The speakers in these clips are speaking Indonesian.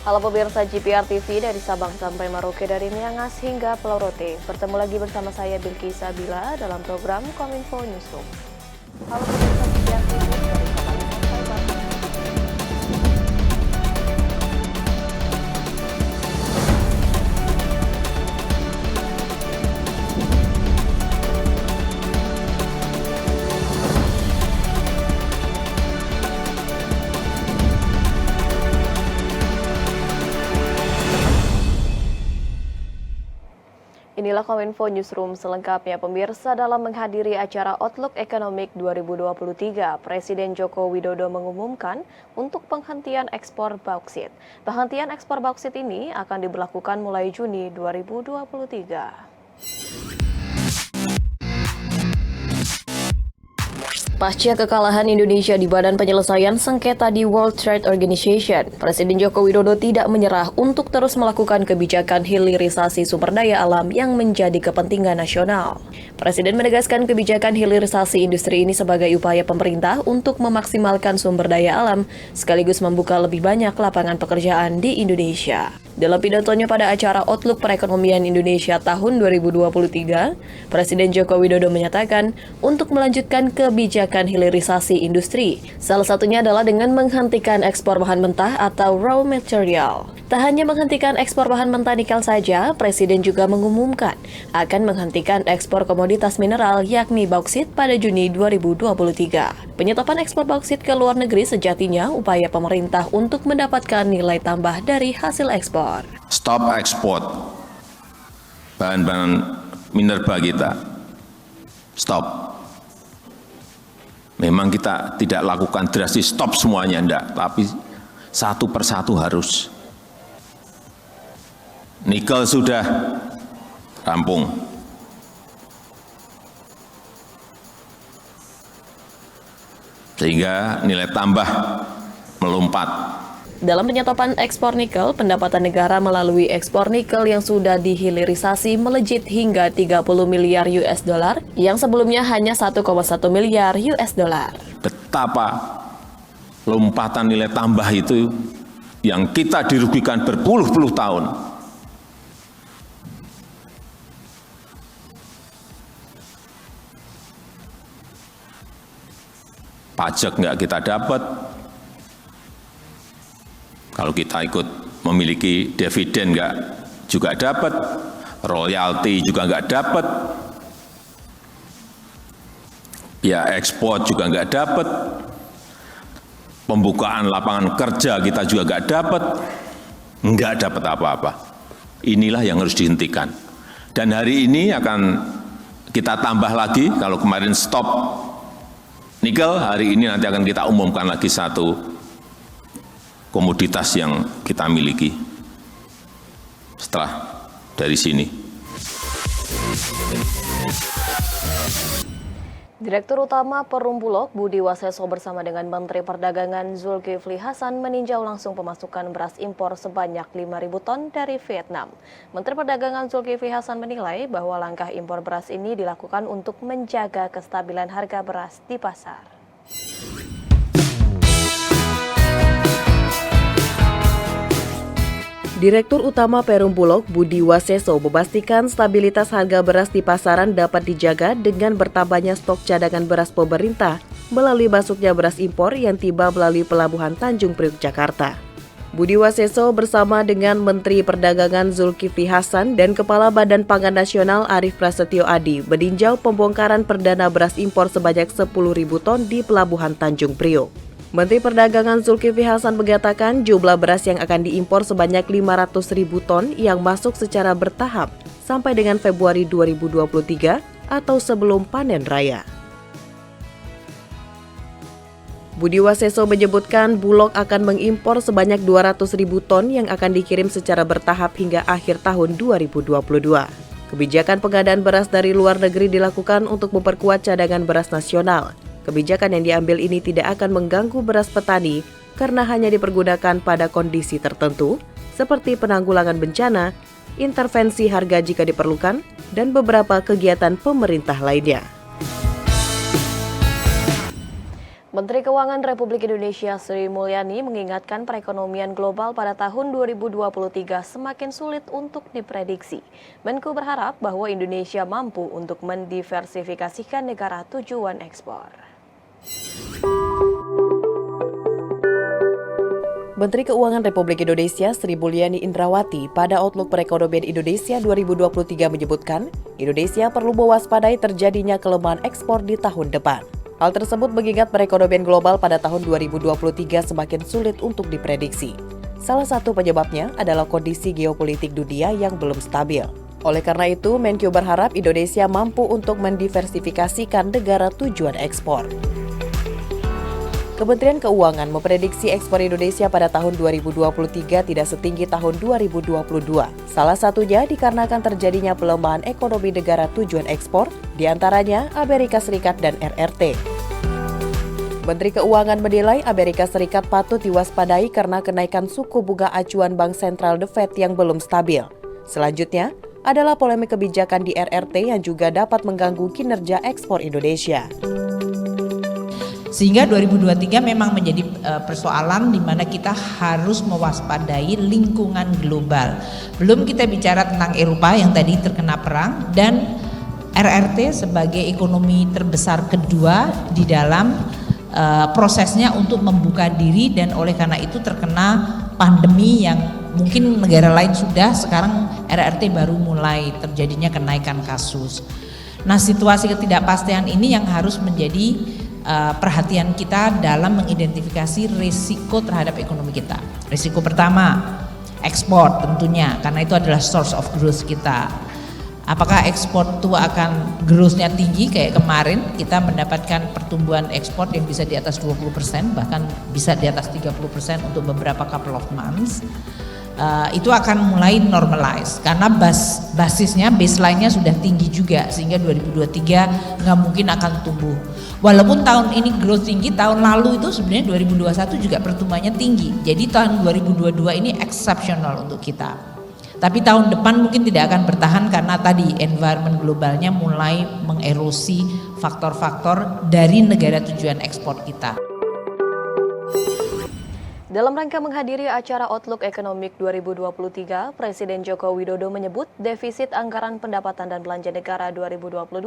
Halo pemirsa GPR TV dari Sabang sampai Merauke, dari Miangas hingga Pulau Rote. Bertemu lagi bersama saya Bilki Sabila dalam program Kominfo Newsroom. Halo pemirsa GPR TV dari Sabang sampai Merauke. Inilah Kominfo Newsroom selengkapnya. Pemirsa, dalam menghadiri acara Outlook Economic 2023, Presiden Joko Widodo mengumumkan untuk penghentian ekspor bauksit. Penghentian ekspor bauksit ini akan diberlakukan mulai Juni 2023. Pasca kekalahan Indonesia di Badan Penyelesaian Sengketa di World Trade Organization, Presiden Joko Widodo tidak menyerah untuk terus melakukan kebijakan hilirisasi sumber daya alam yang menjadi kepentingan nasional. Presiden menegaskan kebijakan hilirisasi industri ini sebagai upaya pemerintah untuk memaksimalkan sumber daya alam, sekaligus membuka lebih banyak lapangan pekerjaan di Indonesia. Dalam pidatonya pada acara Outlook Perekonomian Indonesia tahun 2023, Presiden Joko Widodo menyatakan untuk melanjutkan kebijakan hilirisasi industri, salah satunya adalah dengan menghentikan ekspor bahan mentah atau raw material. Tak hanya menghentikan ekspor bahan mentah nikel saja, Presiden juga mengumumkan akan menghentikan ekspor komoditas mineral yakni bauksit pada Juni 2023. Penyetopan ekspor bauksit ke luar negeri sejatinya upaya pemerintah untuk mendapatkan nilai tambah dari hasil ekspor. Stop ekspor bahan-bahan minerba kita. Stop. Memang kita tidak lakukan drastis stop semuanya, enggak, tapi satu persatu harus. Nikel sudah rampung. Sehingga nilai tambah melompat. Dalam penyetopan ekspor nikel, pendapatan negara melalui ekspor nikel yang sudah dihilirisasi melejit hingga 30 miliar US dollar yang sebelumnya hanya 1,1 miliar US dollar. Betapa lompatan nilai tambah itu yang kita dirugikan berpuluh-puluh tahun. Pajak nggak kita dapat. Kalau kita ikut memiliki dividen nggak juga dapat, royalti juga nggak dapat, ya ekspor juga nggak dapat, pembukaan lapangan kerja kita juga nggak dapat apa-apa. Inilah yang harus dihentikan. Dan hari ini akan kita tambah lagi, kalau kemarin stop nikel, hari ini nanti akan kita umumkan lagi satu komoditas yang kita miliki setelah dari sini. Direktur Utama Perum Bulog Budi Waseso bersama dengan Menteri Perdagangan Zulkifli Hasan meninjau langsung pemasukan beras impor sebanyak 5.000 ton dari Vietnam. Menteri Perdagangan Zulkifli Hasan menilai bahwa langkah impor beras ini dilakukan untuk menjaga kestabilan harga beras di pasar. Direktur Utama Perum Bulog Budi Waseso memastikan stabilitas harga beras di pasaran dapat dijaga dengan bertambahnya stok cadangan beras pemerintah melalui masuknya beras impor yang tiba melalui Pelabuhan Tanjung Priok, Jakarta. Budi Waseso bersama dengan Menteri Perdagangan Zulkifli Hasan dan Kepala Badan Pangan Nasional Arief Prasetyo Adi meninjau pembongkaran perdana beras impor sebanyak 10.000 ton di Pelabuhan Tanjung Priok. Menteri Perdagangan Zulkifli Hasan mengatakan jumlah beras yang akan diimpor sebanyak 500.000 ton yang masuk secara bertahap sampai dengan Februari 2023 atau sebelum panen raya. Budi Waseso menyebutkan Bulog akan mengimpor sebanyak 200.000 ton yang akan dikirim secara bertahap hingga akhir tahun 2022. Kebijakan pengadaan beras dari luar negeri dilakukan untuk memperkuat cadangan beras nasional. Kebijakan yang diambil ini tidak akan mengganggu beras petani karena hanya dipergunakan pada kondisi tertentu, seperti penanggulangan bencana, intervensi harga jika diperlukan, dan beberapa kegiatan pemerintah lainnya. Menteri Keuangan Republik Indonesia Sri Mulyani mengingatkan perekonomian global pada tahun 2023 semakin sulit untuk diprediksi. Menko berharap bahwa Indonesia mampu untuk mendiversifikasikan negara tujuan ekspor. Menteri Keuangan Republik Indonesia Sri Mulyani Indrawati pada Outlook Perekonomian Indonesia 2023 menyebutkan, Indonesia perlu mewaspadai terjadinya kelemahan ekspor di tahun depan. Hal tersebut mengingat perekonomian global pada tahun 2023 semakin sulit untuk diprediksi. Salah satu penyebabnya adalah kondisi geopolitik dunia yang belum stabil. Oleh karena itu, Menkyu berharap Indonesia mampu untuk mendiversifikasikan negara tujuan ekspor. Kementerian Keuangan memprediksi ekspor Indonesia pada tahun 2023 tidak setinggi tahun 2022. Salah satunya dikarenakan terjadinya pelemahan ekonomi negara tujuan ekspor, diantaranya Amerika Serikat dan RRT. Menteri Keuangan menilai Amerika Serikat patut diwaspadai karena kenaikan suku bunga acuan Bank Sentral The Fed yang belum stabil. Selanjutnya adalah polemik kebijakan di RRT yang juga dapat mengganggu kinerja ekspor Indonesia. Sehingga 2023 memang menjadi persoalan di mana kita harus mewaspadai lingkungan global. Belum kita bicara tentang Eropa yang tadi terkena perang dan RRT sebagai ekonomi terbesar kedua di dalam prosesnya untuk membuka diri dan oleh karena itu terkena pandemi yang mungkin negara lain sudah, sekarang RRT baru mulai terjadinya kenaikan kasus. Nah, situasi ketidakpastian ini yang harus menjadi perhatian kita dalam mengidentifikasi risiko terhadap ekonomi kita. Risiko pertama, ekspor tentunya, karena itu adalah source of growth kita. Apakah ekspor itu akan growth-nya tinggi kayak kemarin kita mendapatkan pertumbuhan ekspor yang bisa di atas 20%, bahkan bisa di atas 30% untuk beberapa couple of months. Itu akan mulai normalize karena basisnya, baseline-nya sudah tinggi juga sehingga 2023 nggak mungkin akan tumbuh. Walaupun tahun ini growth tinggi, tahun lalu itu sebenarnya 2021 juga pertumbuhannya tinggi. Jadi tahun 2022 ini exceptional untuk kita. Tapi tahun depan mungkin tidak akan bertahan karena tadi environment globalnya mulai mengerosi faktor-faktor dari negara tujuan ekspor kita. Dalam rangka menghadiri acara Outlook Economic 2023, Presiden Joko Widodo menyebut defisit anggaran pendapatan dan belanja negara 2022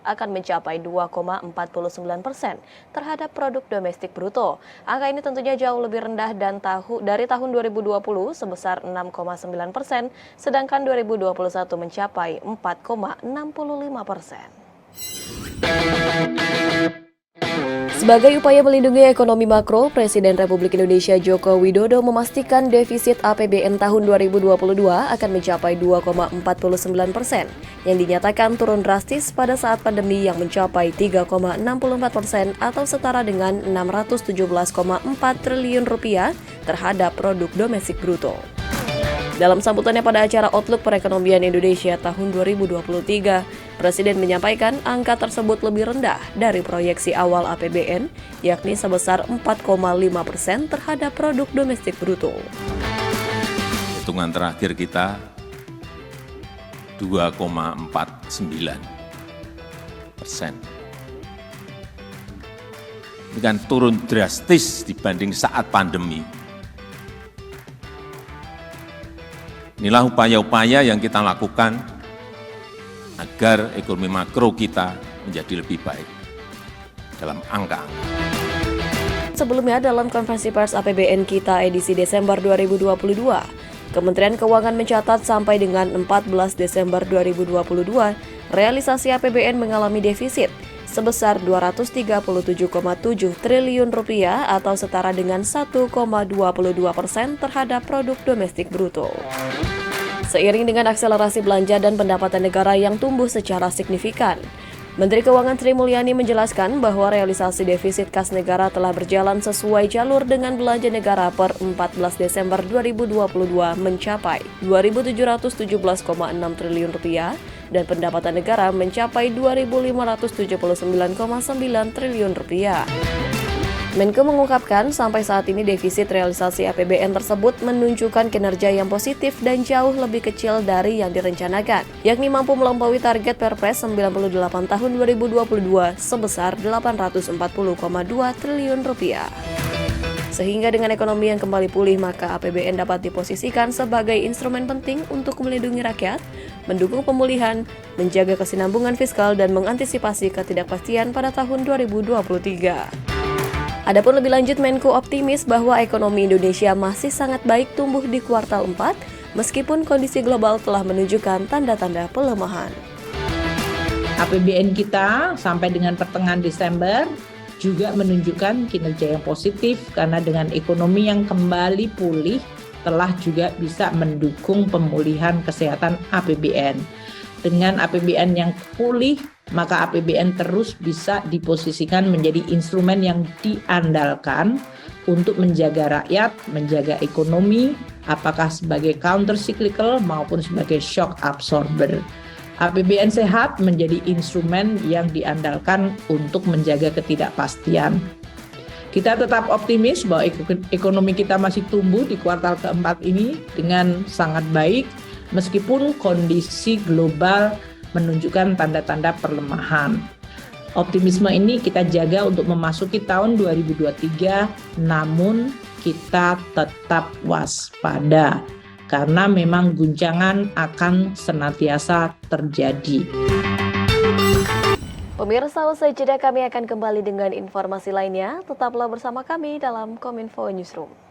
akan mencapai 2,49% terhadap produk domestik bruto. Angka ini tentunya jauh lebih rendah dari tahun 2020 sebesar 6,9%, sedangkan 2021 mencapai 4,65%. Sebagai upaya melindungi ekonomi makro, Presiden Republik Indonesia Joko Widodo memastikan defisit APBN tahun 2022 akan mencapai 2,49%, yang dinyatakan turun drastis pada saat pandemi yang mencapai 3,64% atau setara dengan 617,4 triliun rupiah terhadap produk domestik bruto. Dalam sambutannya pada acara Outlook Perekonomian Indonesia tahun 2023, Presiden menyampaikan angka tersebut lebih rendah dari proyeksi awal APBN, yakni sebesar 4,5% terhadap produk domestik bruto. Hitungan terakhir kita 2,49%. Ini kan turun drastis dibanding saat pandemi. Inilah upaya-upaya yang kita lakukan agar ekonomi makro kita menjadi lebih baik dalam angka-angka. Sebelumnya dalam konferensi pers APBN kita edisi Desember 2022, Kementerian Keuangan mencatat sampai dengan 14 Desember 2022, realisasi APBN mengalami defisit sebesar 237,7 triliun rupiah atau setara dengan 1,22% terhadap produk domestik bruto. Seiring dengan akselerasi belanja dan pendapatan negara yang tumbuh secara signifikan, Menteri Keuangan Sri Mulyani menjelaskan bahwa realisasi defisit kas negara telah berjalan sesuai jalur dengan belanja negara per 14 Desember 2022 mencapai 2.717,6 triliun rupiah dan pendapatan negara mencapai 2.579,9 triliun rupiah. Menko mengungkapkan sampai saat ini defisit realisasi APBN tersebut menunjukkan kinerja yang positif dan jauh lebih kecil dari yang direncanakan, yakni mampu melampaui target Perpres 98 tahun 2022 sebesar 840,2 triliun rupiah. Sehingga dengan ekonomi yang kembali pulih, maka APBN dapat diposisikan sebagai instrumen penting untuk melindungi rakyat, mendukung pemulihan, menjaga kesinambungan fiskal, dan mengantisipasi ketidakpastian pada tahun 2023. Adapun lebih lanjut, Menko optimis bahwa ekonomi Indonesia masih sangat baik tumbuh di kuartal 4, meskipun kondisi global telah menunjukkan tanda-tanda pelemahan. APBN kita sampai dengan pertengahan Desember juga menunjukkan kinerja yang positif karena dengan ekonomi yang kembali pulih telah juga bisa mendukung pemulihan kesehatan APBN. Dengan APBN yang pulih, maka APBN terus bisa diposisikan menjadi instrumen yang diandalkan untuk menjaga rakyat, menjaga ekonomi, apakah sebagai counter cyclical maupun sebagai shock absorber. APBN sehat menjadi instrumen yang diandalkan untuk menjaga ketidakpastian. Kita tetap optimis bahwa ekonomi kita masih tumbuh di kuartal keempat ini dengan sangat baik, meskipun kondisi global menunjukkan tanda-tanda perlemahan. Optimisme ini kita jaga untuk memasuki tahun 2023, namun kita tetap waspada karena memang guncangan akan senantiasa terjadi. Pemirsa, usai jeda kami akan kembali dengan informasi lainnya. Tetaplah bersama kami dalam Kominfo Newsroom.